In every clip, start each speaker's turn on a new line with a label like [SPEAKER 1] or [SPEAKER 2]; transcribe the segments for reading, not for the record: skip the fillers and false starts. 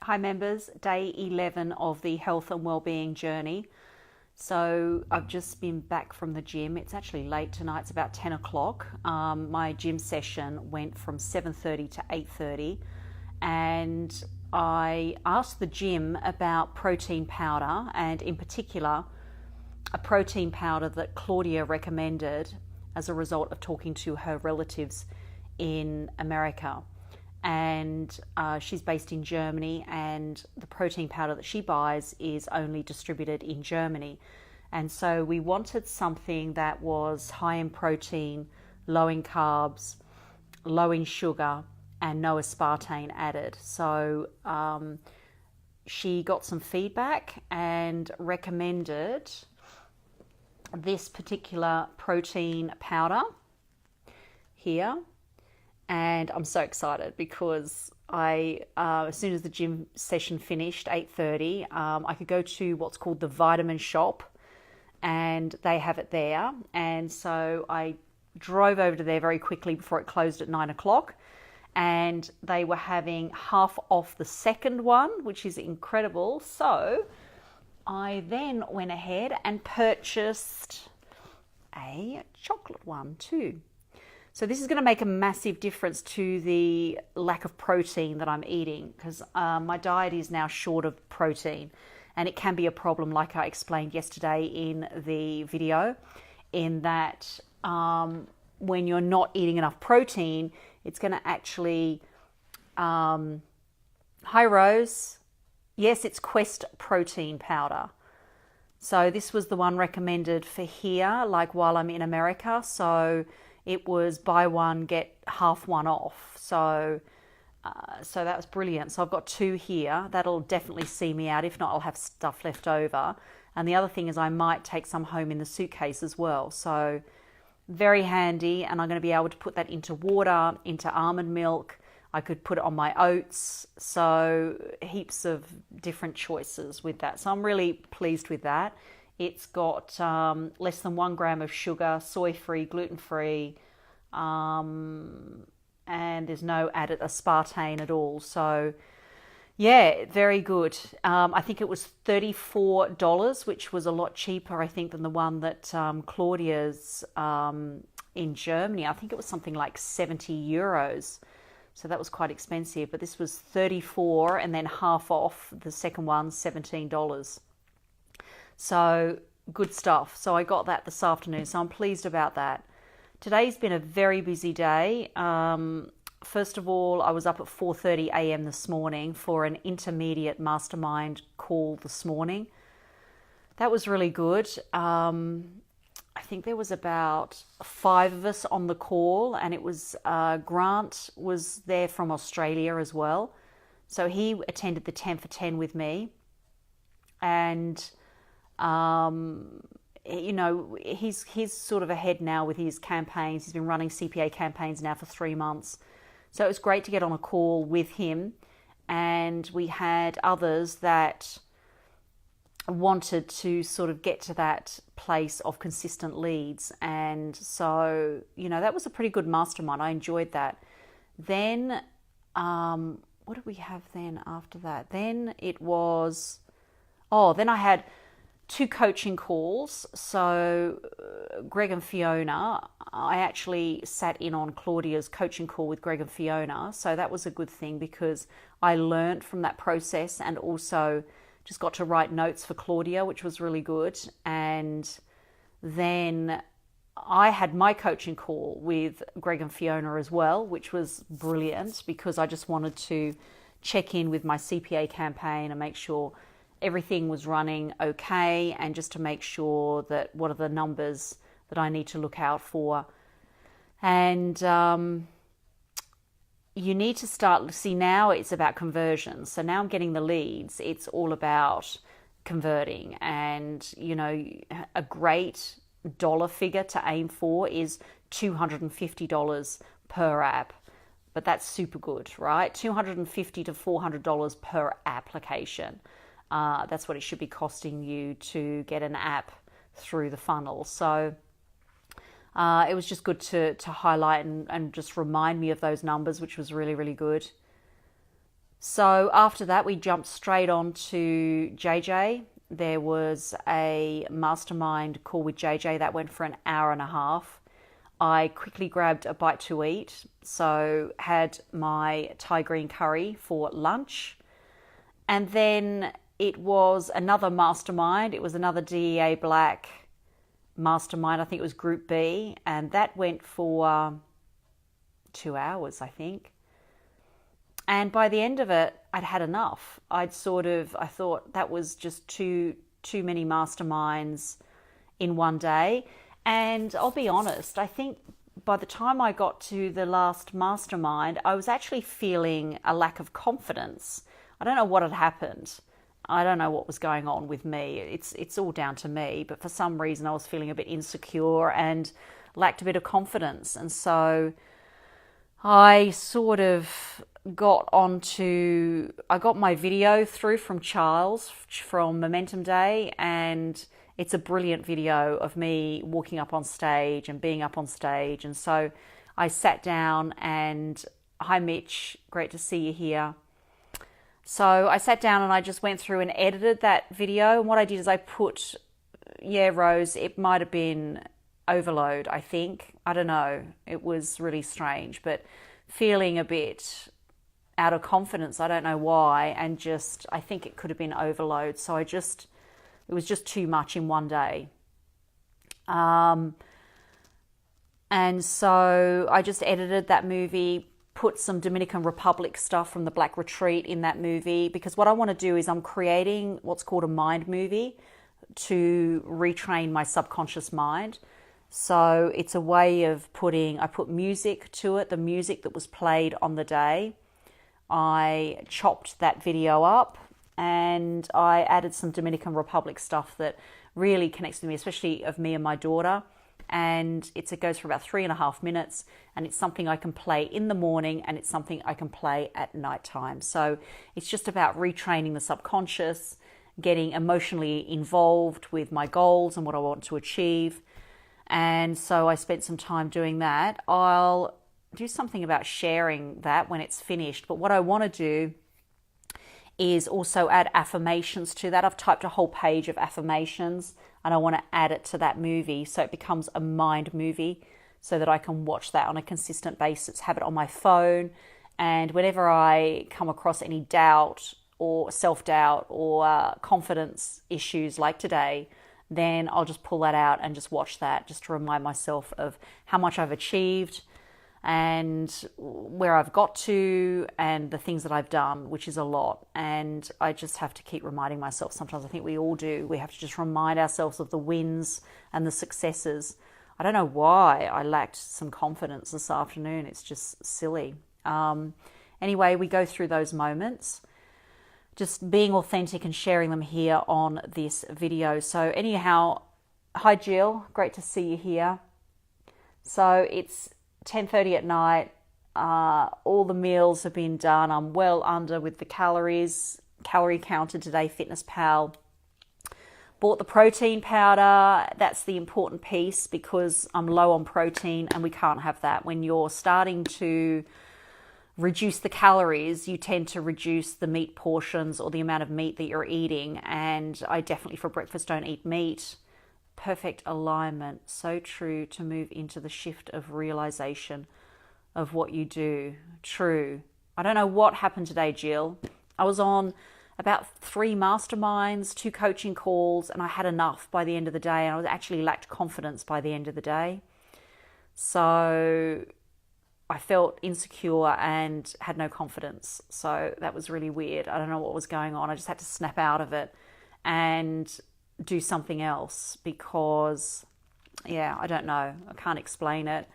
[SPEAKER 1] Hi members, day 11 of the health and wellbeing journey. So I've just been back from the gym. It's actually late tonight, it's about 10 o'clock. My gym session went from 7:30 to 8:30 and I asked the gym about protein powder, and in particular a protein powder that Claudia recommended as a result of talking to her relatives in America. And she's based in Germany, and the protein powder that she buys is only distributed in Germany. And so we wanted something that was high in protein, low in carbs, low in sugar, and no aspartame added. So she got some feedback and recommended this particular protein powder here. And I'm so excited because as soon as the gym session finished, 8:30, I could go to what's called the vitamin shop, and they have it there. And so I drove over to there very quickly before it closed at 9 o'clock, and they were having half off the second one, which is incredible. So I then went ahead and purchased a chocolate one too. So this is going to make a massive difference to the lack of protein that I'm eating, because my diet is now short of protein, and it can be a problem, like I explained yesterday in the video, in that when you're not eating enough protein, it's going to actually... Hi Rose. Yes, it's Quest protein powder. So this was the one recommended for here, like while I'm in America. So it was buy one, get half one off. So that was brilliant. So I've got two here. That'll definitely see me out. If not, I'll have stuff left over. And the other thing is I might take some home in the suitcase as well. So very handy. And I'm going to be able to put that into water, into almond milk. I could put it on my oats. So heaps of different choices with that. So I'm really pleased with that. It's got less than 1 gram of sugar, soy-free, gluten-free, and there's no added aspartame at all. So, yeah, very good. I think it was $34, which was a lot cheaper, I think, than the one that Claudia's in Germany. I think it was something like 70 euros. So that was quite expensive. But this was 34 and then half off. The second one, $17. So good stuff. So I got that this afternoon. So I'm pleased about that. Today's been a very busy day. First of all, I was up at 4:30 a.m. this morning for an intermediate mastermind call this morning. That was really good. I think there was about 5 of us on the call, and it was Grant was there from Australia as well. So he attended the 10 for 10 with me. And you know, he's sort of ahead now with his campaigns. He's been running CPA campaigns now for 3 months. So it was great to get on a call with him. And we had others that wanted to sort of get to that place of consistent leads. And so, you know, that was a pretty good mastermind. I enjoyed that. Then, what did we have then after that? Then it was... then I had 2 coaching calls. So Greg and Fiona, I actually sat in on Claudia's coaching call with Greg and Fiona. So that was a good thing because I learned from that process, and also just got to write notes for Claudia, which was really good. And then I had my coaching call with Greg and Fiona as well, which was brilliant because I just wanted to check in with my CPA campaign and make sure everything was running okay, and just to make sure that what are the numbers that I need to look out for. And you need to start, see, now it's about conversions. So now I'm getting the leads. It's all about converting. And, you know, a great dollar figure to aim for is $250 per app. But that's super good, right? $250 to $400 per application. That's what it should be costing you to get an app through the funnel. So it was just good to highlight and just remind me of those numbers, which was really, really good. So after that, we jumped straight on to JJ. There was a mastermind call with JJ that went for an hour and a half. I quickly grabbed a bite to eat, so had my Thai green curry for lunch. And then it was another mastermind. It was another DEA Black mastermind. I think it was Group B, and that went for 2 hours, I think. And by the end of it, I'd had enough. I thought that was just too many masterminds in one day. And I'll be honest, I think by the time I got to the last mastermind, I was actually feeling a lack of confidence. I don't know what had happened. I don't know what was going on with me. It's all down to me. But for some reason, I was feeling a bit insecure and lacked a bit of confidence. And so I I got my video through from Charles from Momentum Day, and it's a brilliant video of me walking up on stage and being up on stage. And so I sat down and, hi Mitch, great to see you here. So I sat down and I just went through and edited that video. And what I did is I put, Rose, it might have been overload, I think. I don't know. It was really strange, but feeling a bit out of confidence. I don't know why. And I think it could have been overload. So it was just too much in one day. And so I just edited that movie, put some Dominican Republic stuff from the Black Retreat in that movie, because what I want to do is I'm creating what's called a mind movie to retrain my subconscious mind. So it's a way of I put music to it, the music that was played on the day. I chopped that video up and I added some Dominican Republic stuff that really connects with me, especially of me and my daughter. And it goes for about 3.5 minutes, and it's something I can play in the morning and it's something I can play at nighttime. So it's just about retraining the subconscious, getting emotionally involved with my goals and what I want to achieve. And so I spent some time doing that. I'll do something about sharing that when it's finished. But what I want to do is also add affirmations to that. I've typed a whole page of affirmations and I want to add it to that movie so it becomes a mind movie so that I can watch that on a consistent basis, have it on my phone. And whenever I come across any doubt or self-doubt or confidence issues like today, then I'll just pull that out and just watch that just to remind myself of how much I've achieved and where I've got to and the things that I've done, which is a lot. And I just have to keep reminding myself. Sometimes I think we all do. We have to just remind ourselves of the wins and the successes. I don't know why I lacked some confidence this afternoon. It's just silly. Anyway, we go through those moments, just being authentic and sharing them here on this video. So anyhow, hi Jill, great to see you here. So it's 10:30 at night. All the meals have been done. I'm well under with the calorie counter today, Fitness Pal. Bought the protein powder. That's the important piece because I'm low on protein and we can't have that. When you're starting to reduce the calories, you tend to reduce the meat portions or the amount of meat that you're eating. And I definitely for breakfast don't eat meat. Perfect alignment. So true to move into the shift of realization of what you do. True. I don't know what happened today, Jill. I was on about 3 masterminds, 2 coaching calls, and I had enough by the end of the day. And I was actually lacked confidence by the end of the day. So I felt insecure and had no confidence. So that was really weird. I don't know what was going on. I just had to snap out of it and do something else because, I don't know. I can't explain it.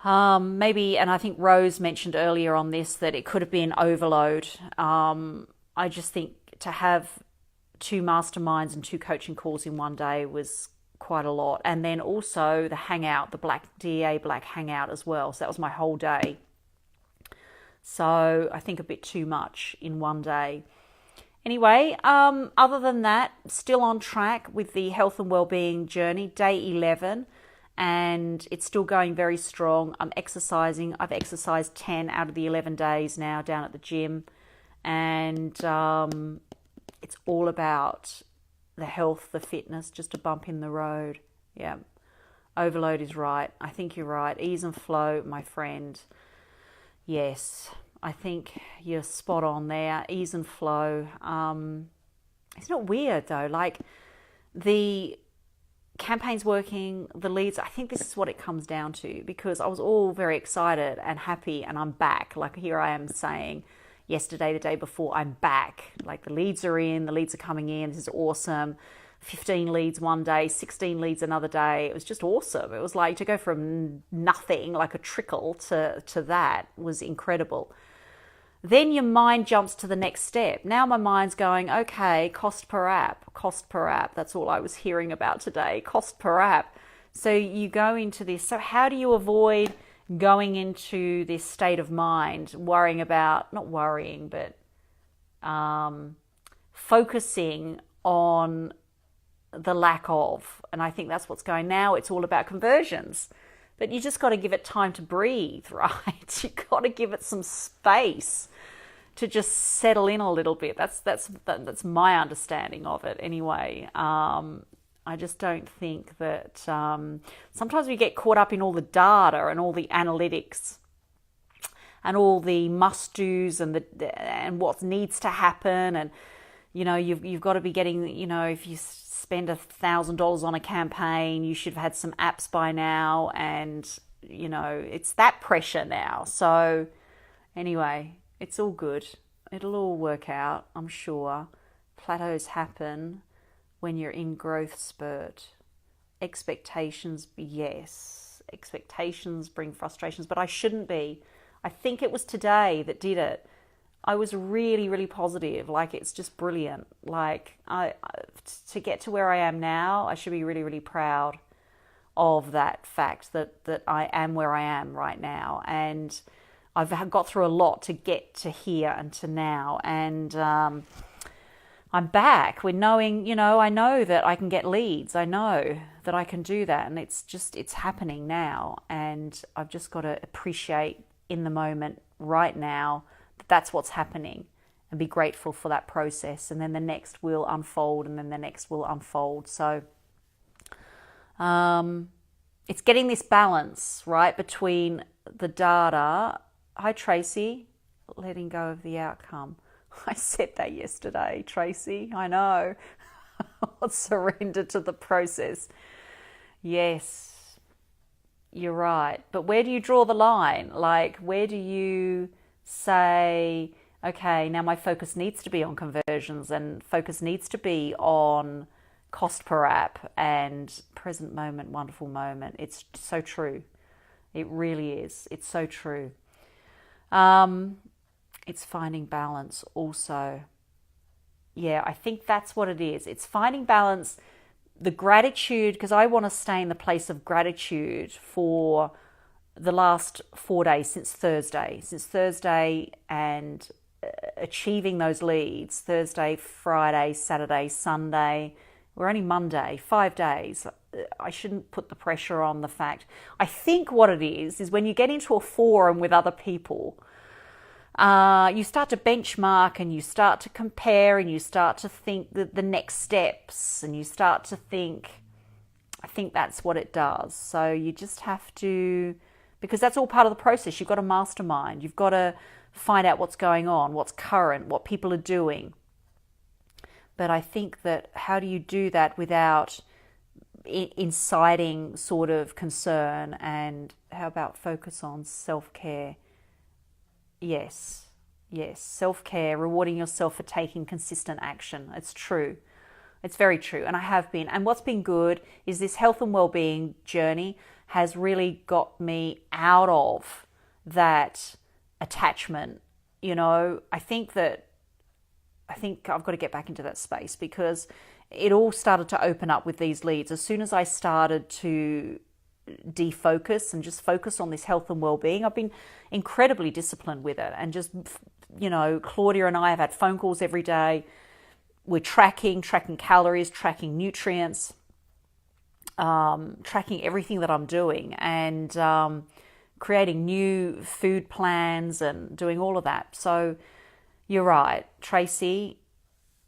[SPEAKER 1] Maybe, and I think Rose mentioned earlier on this that it could have been overload. I just think to have 2 masterminds and 2 coaching calls in one day was quite a lot. And then also the hangout, the DEA Black hangout as well. So that was my whole day. So I think a bit too much in one day. Anyway, other than that, still on track with the health and wellbeing journey, day 11. and it's still going very strong. I'm exercising. I've exercised 10 out of the 11 days now down at the gym, and it's all about the health, the fitness, just a bump in the road. Yeah, overload is right. I think you're right. Ease and flow, my friend. Yes, I think you're spot on there. Ease and flow. It's not weird though. Like, the campaign's working, the leads, I think this is what it comes down to, because I was all very excited and happy, and I'm back. Like, here I am saying yesterday, the day before, I'm back. Like, the leads are in, the leads are coming in, this is awesome. 15 leads one day, 16 leads another day. It was just awesome. It was like to go from nothing, like a trickle, to that was incredible. Then your mind jumps to the next step. Now my mind's going, okay, cost per app. That's all I was hearing about today, cost per app. So you go into this. So how do you avoid going into this state of mind, worrying about, not worrying, but focusing on the lack of? And I think that's what's going now. It's all about conversions. But you just got to give it time to breathe, right? You got to give it some space to just settle in a little bit. That's my understanding of it anyway. I just don't think that sometimes we get caught up in all the data and all the analytics and all the must-dos and what needs to happen. And you've got to be getting, if you spend $1,000 on a campaign, you should have had some apps by now, and it's that pressure now. So anyway, it's all good. It'll all work out, I'm sure. Plateaus happen when you're in growth spurt. Expectations, yes. Expectations bring frustrations, but I shouldn't be. I think it was today that did it. I was really, really positive. Like, it's just brilliant. Like, to get to where I am now, I should be really, really proud of that fact that I am where I am right now. And I've got through a lot to get to here and to now. And I'm back. We're knowing, I know that I can get leads. I know that I can do that. And it's happening now. And I've just got to appreciate in the moment right now that's what's happening, and be grateful for that process. And then the next will unfold, and then the next will unfold. So it's getting this balance, right, between the data. Hi, Tracy. Letting go of the outcome. I said that yesterday, Tracy. I know. Surrender to the process. Yes, you're right. But where do you draw the line? Like, where do you say, okay, now my focus needs to be on conversions, and focus needs to be on cost per app and present moment, wonderful moment. It's so true. It really is. It's so true. It's finding balance also. Yeah, I think that's what it is. It's finding balance, the gratitude, because I want to stay in the place of gratitude for the last 4 days since Thursday, and achieving those leads, Thursday, Friday, Saturday, Sunday. We're only Monday, 5 days. I shouldn't put the pressure on the fact. I think what it is when you get into a forum with other people, you start to benchmark, and you start to compare, and you start to think the next steps, and you start to think, I think that's what it does. So you just have to, because that's all part of the process. You've got to mastermind. You've got to find out what's going on, what's current, what people are doing. But I think that how do you do that without inciting sort of concern? And how about focus on self-care? Yes, self-care, rewarding yourself for taking consistent action. It's true. It's very true. And I have been. And what's been good is this health and well-being journey has really got me out of that attachment. I think I've got to get back into that space, because it all started to open up with these leads. As soon as I started to defocus and just focus on this health and well-being, I've been incredibly disciplined with it. And just, Claudia and I have had phone calls every day. We're tracking calories, tracking nutrients. tracking everything that I'm doing and creating new food plans and doing all of that. So you're right, Tracy.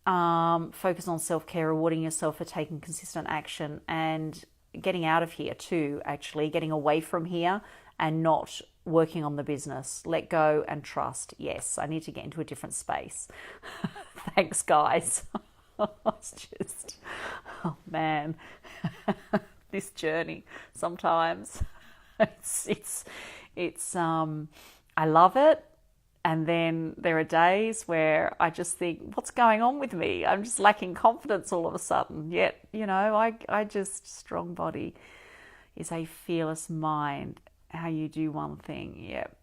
[SPEAKER 1] Focus on self-care, rewarding yourself for taking consistent action and getting out of here too, actually, getting away from here and not working on the business. Let go and trust. Yes, I need to get into a different space. Thanks, guys. It's just, oh man, this journey sometimes. It's I love it. And then there are days where I just think, what's going on with me? I'm just lacking confidence all of a sudden. Yet, I just, strong body is a fearless mind. How you do one thing. Yep.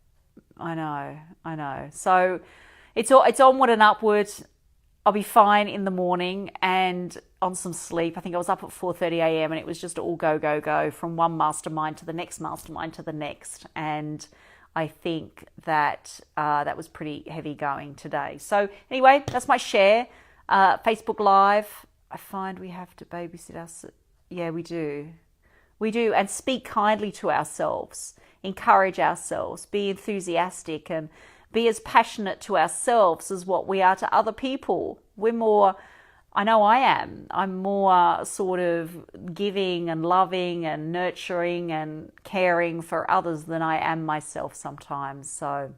[SPEAKER 1] I know. So it's onward and upward. I'll be fine in the morning and on some sleep. I think I was up at 4:30 a.m. and it was just all go from one mastermind to the next mastermind to the next. And I think that that was pretty heavy going today. So anyway, that's my share. Facebook Live. I find we have to babysit us. Yeah, we do. We do. And speak kindly to ourselves. Encourage ourselves. Be enthusiastic and be as passionate to ourselves as what we are to other people. We're more, I know I am. I'm more sort of giving and loving and nurturing and caring for others than I am myself sometimes. So,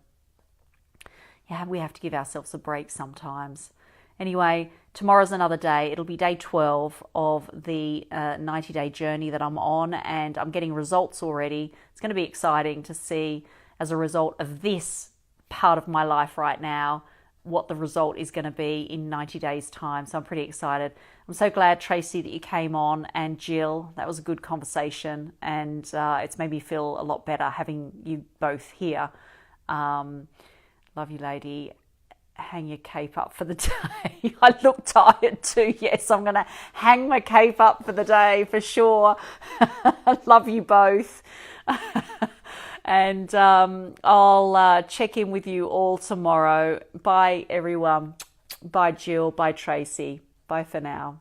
[SPEAKER 1] yeah, we have to give ourselves a break sometimes. Anyway, tomorrow's another day. It'll be day 12 of the 90-day journey that I'm on, and I'm getting results already. It's going to be exciting to see, as a result of this part of my life right now, what the result is going to be in 90 days time. So I'm pretty excited. I'm so glad, Tracy, that you came on, and Jill. That was a good conversation, and it's made me feel a lot better having you both here. Love you, lady. Hang your cape up for the day. I look tired too. Yes, I'm going to hang my cape up for the day for sure. Love you both. And I'll check in with you all tomorrow. Bye, everyone. Bye, Jill. Bye, Tracy. Bye for now.